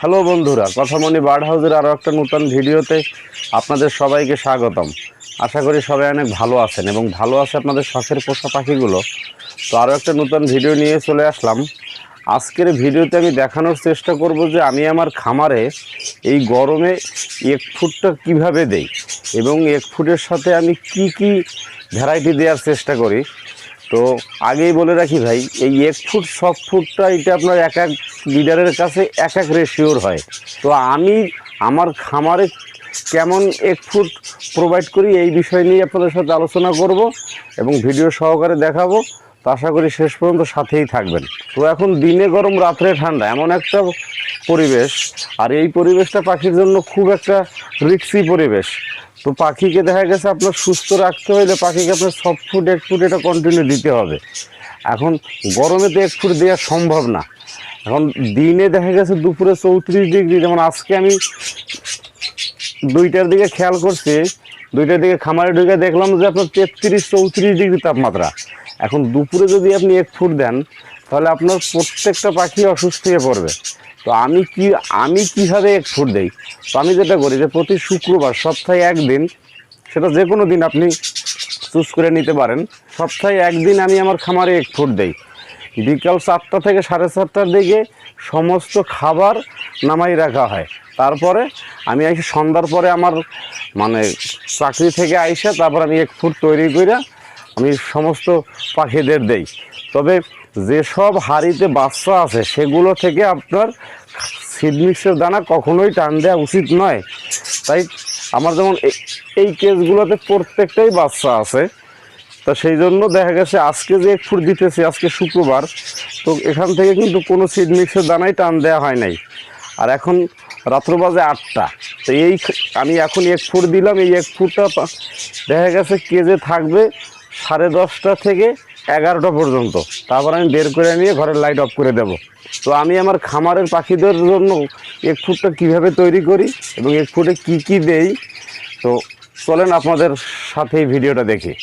Hello বন্ধুরা, কথামণি bird হাউসের আরও একটা নতুন ভিডিওতে আপনাদের সবাইকে স্বাগতম। আশা করি সবাই অনেক ভালো আছেন এবং ভালো আছে আপনাদের শখের পোষা পাখিগুলো। তো আরও একটা নতুন ভিডিও নিয়ে চলে আসলাম। আজকের ভিডিওতে আমি দেখানোর চেষ্টা করব যে আমি আমার খামারে এই গরমে এক ফুডটা কীভাবে দেই এবং এক ফুডের সাথে আমি কি কি ভ্যারাইটি দেওয়ার চেষ্টা করি। তো আগেই বলে রাখি ভাই, এই এক ফুট সব ফুটটা এটা আপনার এক এক লিডারের কাছে এক এক রেশিওর হয়। তো আমি আমার খামারে কেমন এক ফুট প্রোভাইড করি এই বিষয় নিয়ে আপনাদের সাথে আলোচনা করব এবং ভিডিও সহকারে দেখাবো। তো আশা করি শেষ পর্যন্ত সাথেই থাকবেন। তো এখন দিনে গরম রাত্রে ঠান্ডা এমন একটা পরিবেশ, আর এই পরিবেশটা পাখির জন্য খুব একটা রিস্কি পরিবেশ। তো পাখিকে দেখা গেছে আপনার সুস্থ রাখতে হলে পাখিকে আপনার সব ফুড এক ফুট এটা কন্টিনিউ দিতে হবে। এখন গরমে তো এক ফুট দেওয়া সম্ভব না। এখন দিনে দেখা গেছে দুপুরে 34 ডিগ্রি, যেমন আজকে আমি 2টার দিকে খেয়াল করছি, 2টার দিকে খামারে ঢুকে দেখলাম যে আপনার 33-34 ডিগ্রি তাপমাত্রা। এখন দুপুরে যদি আপনি এক ফুট দেন তাহলে আপনার প্রত্যেকটা পাখি অসুস্থ হয়ে পড়বে। তো আমি কিভাবে এক ফুট দেই? তো আমি যেটা করি যে প্রতি শুক্রবার সপ্তাহে একদিন, সেটা যে কোনো দিন আপনি চুজ করে নিতে পারেন, সপ্তাহে একদিন আমি আমার খামারে এক ফুট দেই। বিকাল 4টা থেকে 4:30টার দিকে সমস্ত খাবার নামাই রাখা হয়। তারপরে আমি এসে সন্ধ্যার পরে আমার চাকরি থেকে আইসা তারপর আমি এক ফুট তৈরি করে আমি সমস্ত পাখিদের দেই। তবে যেসব হাঁড়িতে বাচ্চা আছে সেগুলো থেকে আপনার সিড মিক্সের দানা কখনোই টান দেওয়া উচিত নয়। তাই আমার যেমন এই কেসগুলোতে প্রত্যেকটাই বাচ্চা আছে, তা সেই জন্য দেখা গেছে আজকে যে এক ফুট দিতেছি, আজকে শুক্রবার, তো এখান থেকে কিন্তু কোনো সিড মিক্সের দানাই টান দেওয়া হয় নাই। আর এখন রাত্র বাজে 8টা। তো আমি এখন এক ফুট দিলাম। এই এক ফুটটা দেখা গেছে কেজে থাকবে 10:30টা থেকে 11টা পর্যন্ত। তারপর আমি বের করে নিয়ে ঘরের লাইট অফ করে দেব। তো আমি আমার খামারের পাখিদের জন্য এক ফুটটা কীভাবে তৈরি করি এবং এক ফুটে কি কি দেই, তো চলেন আপনাদের সাথে এই ভিডিওটা দেখি।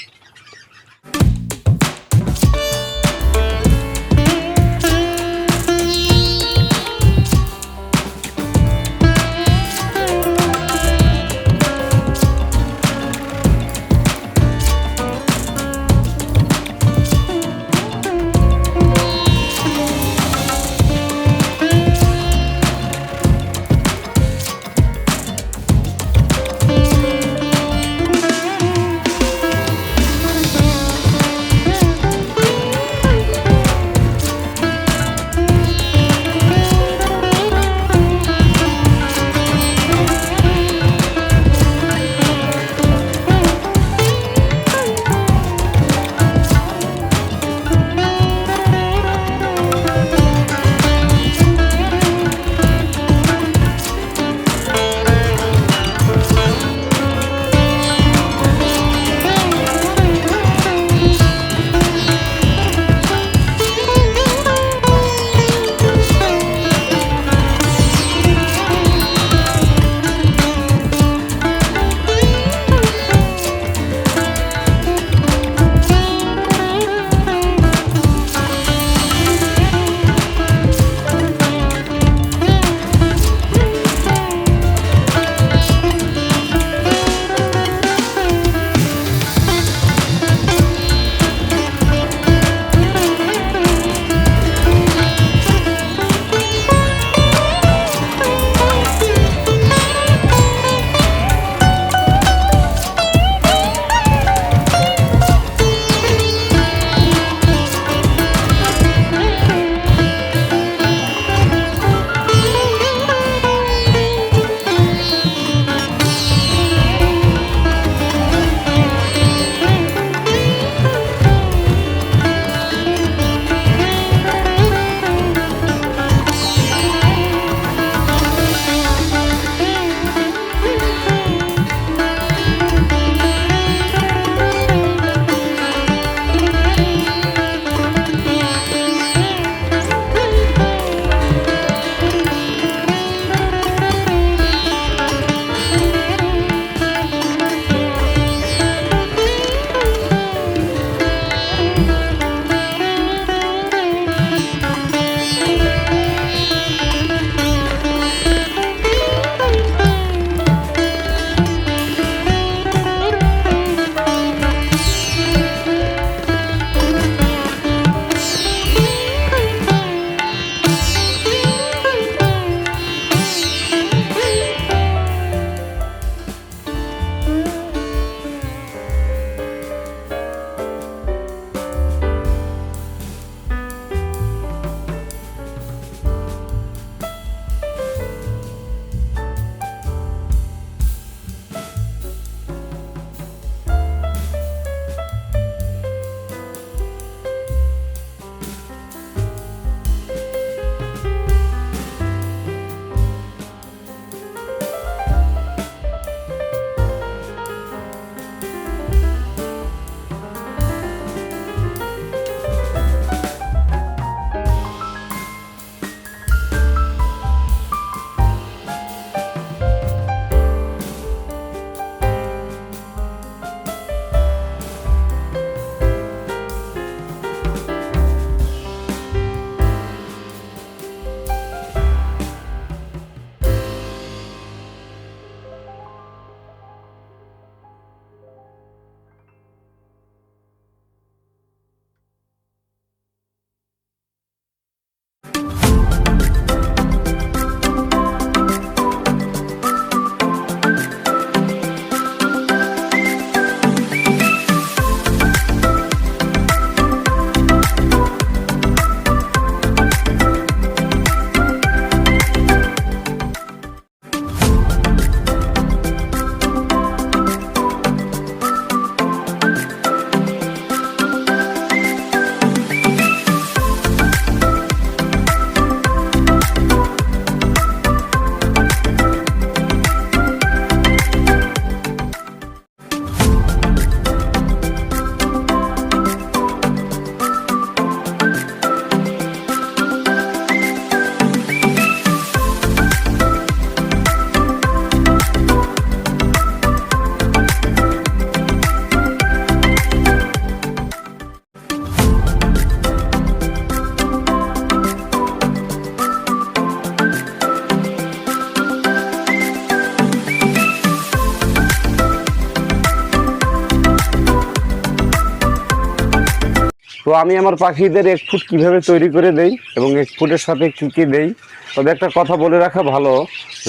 আমি আমার পাখিদের 1 ফুট কীভাবে তৈরি করে দেই এবং 1 ফুটের সাথে কী কী দেই, তবে একটা কথা বলে রাখা ভালো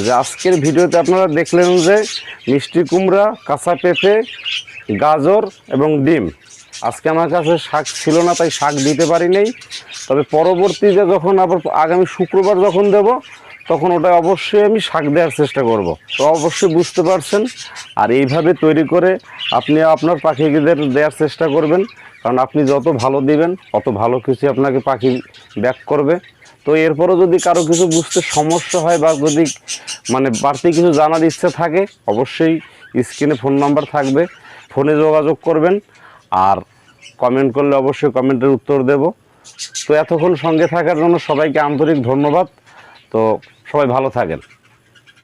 যে আজকের ভিডিওতে আপনারা দেখলেন যে মিষ্টি কুমড়া, কাঁচা পেঁপে, গাজর এবং ডিম। আজকে আমার কাছে শাক ছিল না, তাই শাক দিতে পারি নাই। তবে পরবর্তীতে যখন আবার আগামী শুক্রবার যখন দেব, তখন ওটা অবশ্যই আমি শাক দেওয়ার চেষ্টা করব। তো অবশ্যই বুঝতে পারছেন। আর এইভাবে তৈরি করে আপনি আপনার পাখিদের দেওয়ার চেষ্টা করবেন, কারণ আপনি যত ভালো দিবেন অত ভালো কিছু আপনাকে পাখি ব্যাক করবে। তো এরপরও যদি কারো কিছু বুঝতে সমস্যা হয় বা যদি মানে বাড়তি কিছু জানার ইচ্ছা থাকে, অবশ্যই স্ক্রিনে ফোন নাম্বার থাকবে, ফোনে যোগাযোগ করবেন। আর কমেন্ট করলে অবশ্যই কমেন্টের উত্তর দেব। তো এতক্ষণ সঙ্গে থাকার জন্য সবাইকে আন্তরিক ধন্যবাদ। তো সবাই ভালো থাকেন।